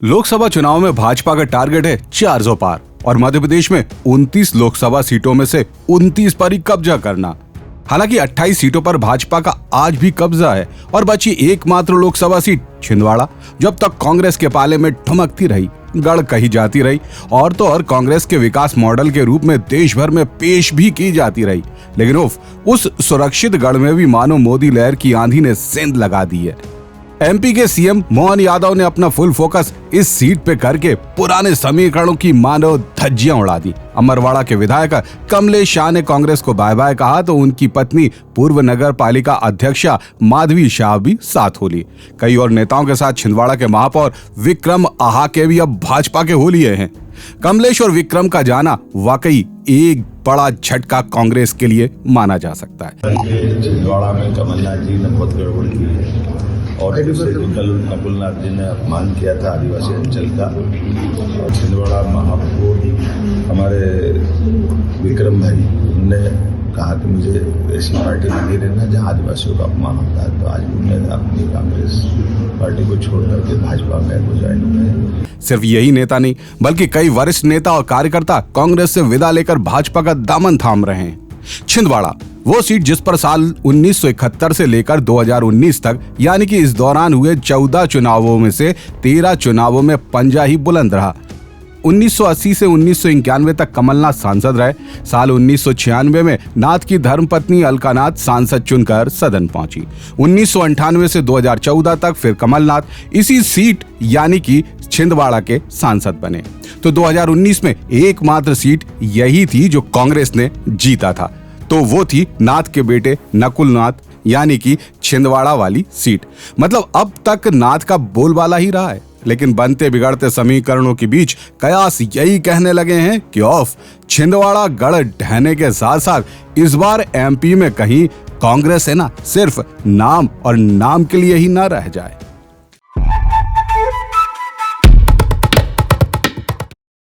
लोकसभा चुनाव में भाजपा का टारगेट है 400 पार और मध्य प्रदेश में 29 लोकसभा सीटों में से 29 पर ही कब्जा करना। हालांकि 28 सीटों पर भाजपा का आज भी कब्जा है और बची एकमात्र लोकसभा सीट छिंदवाड़ा जब तक कांग्रेस के पाले में ठुमकती रही, गढ़ कही जाती रही और तो और कांग्रेस के विकास मॉडल के रूप में देश भर में पेश भी की जाती रही। लेकिन उस सुरक्षित गढ़ में भी मानो मोदी लहर की आंधी ने सेंध लगा दी है। एमपी के सीएम मोहन यादव ने अपना फुल फोकस इस सीट पे करके पुराने समीकरणों की मानो धज्जियां उड़ा दी। अमरवाड़ा के विधायक कमलेश शाह ने कांग्रेस को बाय बाय कहा तो उनकी पत्नी पूर्व नगर पालिका अध्यक्षा माधवी शाह भी साथ हो ली। कई और नेताओं के साथ छिंदवाड़ा के महापौर विक्रम आहाके भी अब भाजपा के हो लिए हैं। कमलेश और विक्रम का जाना वाकई एक बड़ा झटका कांग्रेस के लिए माना जा सकता है। छिंदवाड़ा में कमलनाथ जी ने बहुत गड़बड़ की है और कल नकुलनाथ जी ने अपमान किया था आदिवासी अंचल का। और छिंदवाड़ा महापौर हमारे विक्रम भाई ने कहा कि मुझे ऐसी पार्टी में नहीं रहना जहां आदिवासियों का अपमान होता है, तो आज उन्होंने अपनी कांग्रेस पार्टी को छोड़ करके भाजपा में ज्वाइन हुए। सिर्फ यही नेता नहीं बल्कि कई वरिष्ठ नेता और कार्यकर्ता कांग्रेस से विदा लेकर भाजपा का दामन थाम रहे हैं। छिंदवाड़ा वो सीट जिस पर साल 1971 से लेकर 2019 तक यानी कि इस दौरान हुए 14 चुनावों में से 13 चुनावों में पंजा ही बुलंद रहा। 1980 से 1991 तक कमलनाथ सांसद रहे। साल 1996 में नाथ की धर्मपत्नी अलकानाथ सांसद चुनकर सदन पहुंची। 1998 से 2014 तक फिर कमलनाथ इसी सीट यानी कि छिंदवाड़ा के सांसद बने। तो 2019 में एकमात्र सीट यही थी जो कांग्रेस ने जीता था, तो वो थी नाथ के बेटे नकुलनाथ यानी कि छिंदवाड़ा वाली सीट। मतलब अब तक नाथ का बोलबाला ही रहा है। लेकिन बनते बिगड़ते समीकरणों के बीच कयास यही कहने लगे हैं कि ऑफ छिंदवाड़ा गढ़ ढहने के साथ साथ इस बार एमपी में कहीं कांग्रेस है ना सिर्फ नाम और नाम के लिए ही ना रह जाए।